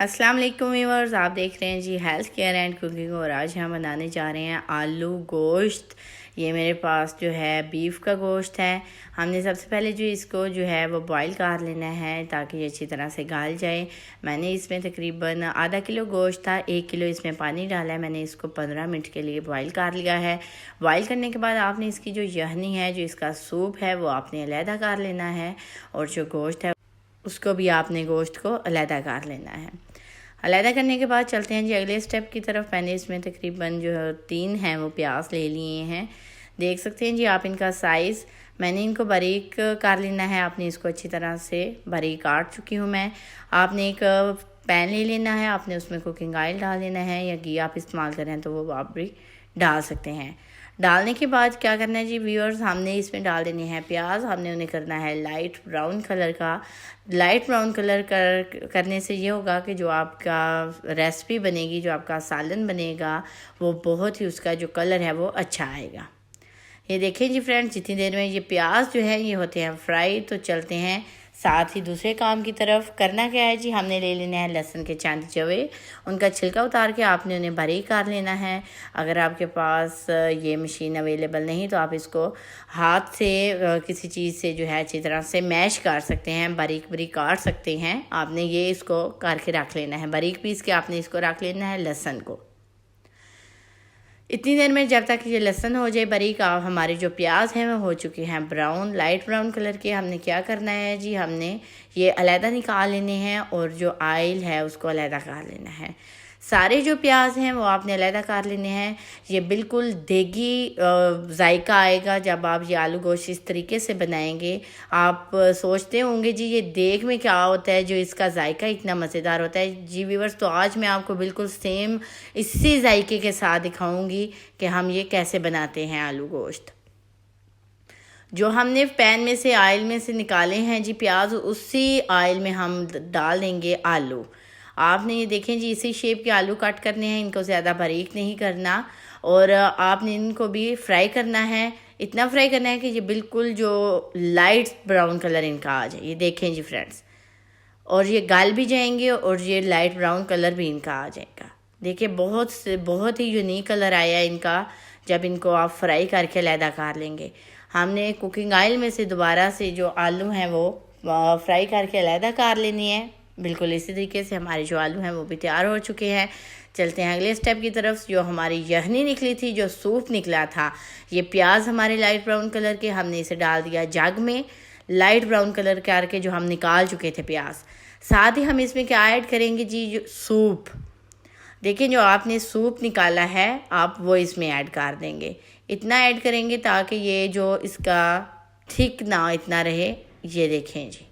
अस्सलाम वालेकुम व्यूअर्स, आप देख रहे हैं जी हेल्थ केयर एंड कुकिंग। और आज हम बनाने जा रहे हैं आलू गोश्त। ये मेरे पास जो है बीफ का गोश्त है। हमने सबसे पहले जो इसको जो है वो बॉईल कर लेना है ताकि ये अच्छी तरह से गाल जाए। मैंने इसमें तकरीबन आधा किलो गोश्त था, 1 किलो इसमें पानी डाला है। मैंने इसको 15 मिनट के लिए बॉईल कर लिया है। बॉईल करने के बाद आपने इसकी जो यखनी है, जो इसका सूप है, वो आपने अलहदा कर लेना है। और जो गोश्त है उसको भी आपने गोश्त को अलहदा कर लेना है। अलहदा करने के बाद चलते हैं जी अगले स्टेप की तरफ। मैंने इसमें तकरीबन जो 3 हैं वो प्याज ले लिए हैं। देख सकते हैं जी आप इनका साइज़। मैंने इनको बारीक कर लेना है। आपने इसको अच्छी तरह से बारीक काट चुकी हूँ मैं। आपने एक पैन ले लेना है, आपने उसमें कुकिंग ऑयल डाल लेना है, या घी आप इस्तेमाल करें तो वो आप भी डाल सकते हैं। डालने के बाद क्या करना है जी व्यूअर्स, हमने इसमें डाल देने हैं प्याज। हमने उन्हें करना है लाइट ब्राउन कलर का। लाइट ब्राउन कलर करने से ये होगा कि जो आपका रेसिपी बनेगी, जो आपका सालन बनेगा, वो बहुत ही उसका जो कलर है वो अच्छा आएगा। ये देखें जी फ्रेंड्स, जितनी देर में ये प्याज जो है ये होते हैं फ्राई, तो चलते हैं साथ ही दूसरे काम की तरफ। करना क्या है जी, हमने ले लेना है लहसुन के चंद जवे। उनका छिलका उतार के आपने उन्हें बारीक कर लेना है। अगर आपके पास ये मशीन अवेलेबल नहीं तो आप इसको हाथ से किसी चीज़ से जो है अच्छी तरह से मैश कर सकते हैं, बारीक बारीक काट सकते हैं। आपने ये इसको करके रख लेना है, बारीक पीस के आपने इसको रख लेना है लहसुन को। इतनी देर में जब तक ये लहसुन हो जाए बारीक, हमारे जो प्याज हैं वो हो चुके हैं ब्राउन, लाइट ब्राउन कलर के। हमने क्या करना है जी, हमने ये अलहदा निकाल लेने हैं और जो ऑयल है उसको अलहदा कर लेना है। सारे जो प्याज हैं वो आपने अलहदा कर लेने हैं। ये बिल्कुल देगी जायका आएगा जब आप ये आलू गोश्त इस तरीके से बनाएंगे। आप सोचते होंगे जी ये देख में क्या होता है जो इसका जायका इतना मज़ेदार होता है। जी व्यूअर्स, तो आज मैं आपको बिल्कुल सेम इसी जायके के साथ दिखाऊंगी कि हम ये कैसे बनाते हैं आलू गोश्त। जो हमने पैन में से ऑयल में से निकाले हैं जी प्याज, उसी ऑयल में हम डाल देंगे आलू। आपने ये देखें जी इसी शेप के आलू कट करने हैं, इनको ज़्यादा बारीक नहीं करना। और आपने इनको भी फ्राई करना है। इतना फ्राई करना है कि ये बिल्कुल जो लाइट ब्राउन कलर इनका आ जाए। ये देखें जी फ्रेंड्स, और ये गाल भी जाएंगे और ये लाइट ब्राउन कलर भी इनका आ जाएगा। देखिए बहुत ही यूनिक कलर आया है इनका जब इनको आप फ्राई करके अलहदा कर लेंगे। हमने कुकिंग ऑयल में से दोबारा से जो आलू हैं वो फ्राई करके अलहदा कर लेनी है। बिल्कुल इसी तरीके से हमारे जो आलू हैं वो भी तैयार हो चुके हैं। चलते हैं अगले स्टेप की तरफ। जो हमारी यखनी निकली थी, जो सूप निकला था, ये प्याज हमारे लाइट ब्राउन कलर के, हमने इसे डाल दिया जग में लाइट ब्राउन कलर करके, जो हम निकाल चुके थे प्याज। साथ ही हम इसमें क्या ऐड करेंगे जी, जो सूप। देखिए जो आपने सूप निकाला है आप वो इसमें ऐड कर देंगे। इतना ऐड करेंगे ताकि ये जो इसका थिक ना इतना रहे। ये देखें जी,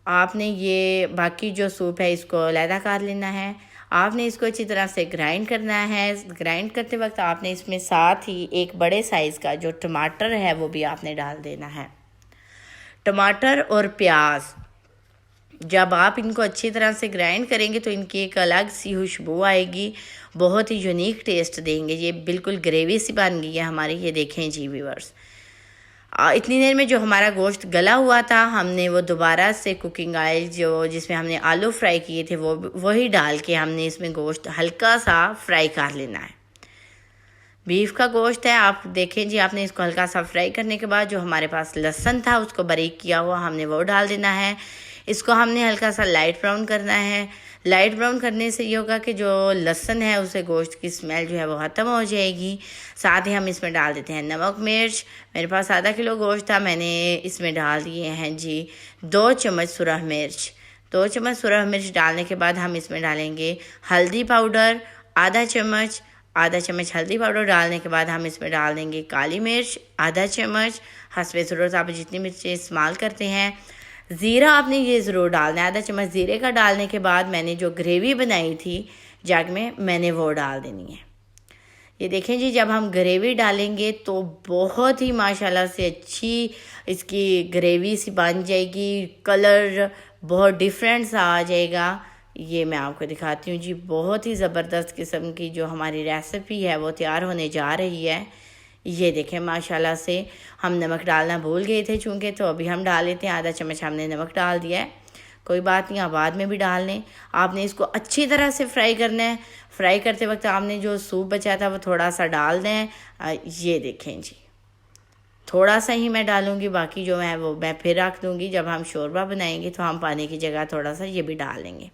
आपने ये बाकी जो सूप है इसको अलहदा कर लेना है। आपने इसको अच्छी तरह से ग्राइंड करना है। ग्राइंड करते वक्त आपने इसमें साथ ही एक बड़े साइज़ का जो टमाटर है वो भी आपने डाल देना है। टमाटर और प्याज जब आप इनको अच्छी तरह से ग्राइंड करेंगे तो इनकी एक अलग सी खुशबू आएगी, बहुत ही यूनिक टेस्ट देंगे। ये बिल्कुल ग्रेवी सी बन गई है हमारी। ये देखें जी व्यूअर्स, इतनी देर में जो हमारा गोश्त गला हुआ था, हमने वो दोबारा से कुकिंग ऑयल जो जिसमें हमने आलू फ्राई किए थे वो वही डाल के हमने इसमें गोश्त हल्का सा फ्राई कर लेना है। बीफ का गोश्त है, आप देखें जी, आपने इसको हल्का सा फ्राई करने के बाद जो हमारे पास लहसुन था उसको बारीक किया हुआ हमने वो डाल देना है। इसको हमने हल्का सा लाइट ब्राउन करना है। लाइट ब्राउन करने से ये होगा कि जो लहसुन है उससे गोश्त की स्मेल जो है वो ख़त्म हो जाएगी। साथ ही हम इसमें डाल देते हैं नमक मिर्च। मेरे पास आधा किलो गोश्त था, मैंने इसमें डाल दिए हैं जी 2 चम्मच सुरख मिर्च। 2 चम्मच सुरख मिर्च डालने के बाद हम इसमें डालेंगे हल्दी पाउडर आधा चम्मच। आधा चम्मच हल्दी पाउडर डालने के बाद हम इसमें डाल देंगे काली मिर्च आधा चम्मच। हस्बे ज़रूरत आप जितनी मिर्चें इस्तेमाल करते हैं। ज़ीरा आपने ये ज़रूर डालना है, आधा चम्मच ज़ीरे का डालने के बाद मैंने जो ग्रेवी बनाई थी जग में, मैंने वो डाल देनी है। ये देखें जी, जब हम ग्रेवी डालेंगे तो बहुत ही माशाल्लाह से अच्छी इसकी ग्रेवी सी बन जाएगी। कलर बहुत डिफरेंट सा आ जाएगा। ये मैं आपको दिखाती हूँ जी, बहुत ही ज़बरदस्त किस्म की जो हमारी रेसिपी है वो तैयार होने जा रही है। ये देखें माशाल्लाह से। हम नमक डालना भूल गए थे चूँकि, तो अभी हम डाल लेते हैं। आधा चम्मच हमने नमक डाल दिया है। कोई बात नहीं, आप बाद में भी डाल लें। आपने इसको अच्छी तरह से फ्राई करना है। फ्राई करते वक्त आपने जो सूप बचा था वो थोड़ा सा डाल दें। ये देखें जी, थोड़ा सा ही मैं डालूँगी, बाकी जो है वो मैं फिर रख दूँगी। जब हम शोरबा बनाएंगे तो हम पानी की जगह थोड़ा सा ये भी डाल लेंगे।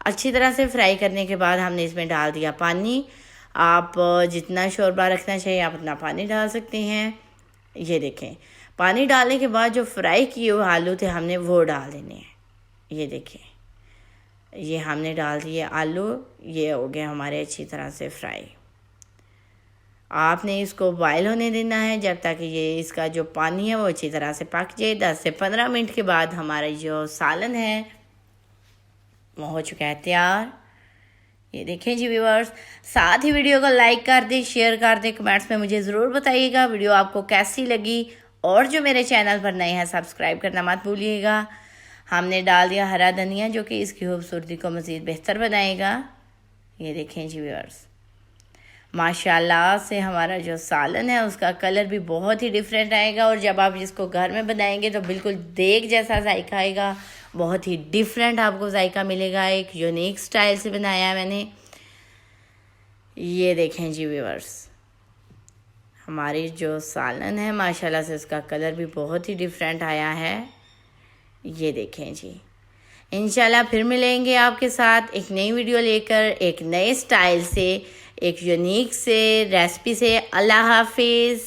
अच्छी तरह से फ्राई करने के बाद हमने इसमें डाल दिया पानी। आप जितना शोरबा रखना चाहिए आप उतना पानी डाल सकते हैं। ये देखें, पानी डालने के बाद जो फ्राई किए हुए आलू थे हमने वो डाल देने हैं। ये देखें, ये हमने डाल दिए आलू, ये हो गए हमारे अच्छी तरह से फ्राई। आपने इसको बॉयल होने देना है जब तक ये इसका जो पानी है वो अच्छी तरह से पक जाए। 10 से 15 मिनट के बाद हमारा जो सालन है वो हो चुका है तैयार। ये देखें जी व्यूअर्स, साथ ही वीडियो को लाइक कर दें, शेयर कर दें, कमेंट्स में मुझे ज़रूर बताइएगा वीडियो आपको कैसी लगी। और जो मेरे चैनल पर नए हैं सब्सक्राइब करना मत भूलिएगा। हमने डाल दिया हरा धनिया जो कि इसकी खूबसूरती को मज़ीद बेहतर बनाएगा। ये देखें जी व्यूअर्स, माशाल्लाह से हमारा जो सालन है उसका कलर भी बहुत ही डिफरेंट आएगा। और जब आप इसको घर में बनाएंगे तो बिल्कुल देग जैसा जायका आएगा, बहुत ही डिफरेंट आपको जायका मिलेगा। एक यूनिक स्टाइल से बनाया है मैंने। ये देखें जी व्यूअर्स, हमारी जो सालन है माशाल्लाह से उसका कलर भी बहुत ही डिफरेंट आया है। ये देखें जी, इंशाल्लाह फिर मिलेंगे आपके साथ एक नई वीडियो लेकर, एक नए स्टाइल से, एक यूनिक से रेसिपी से। अल्लाह हाफिज़।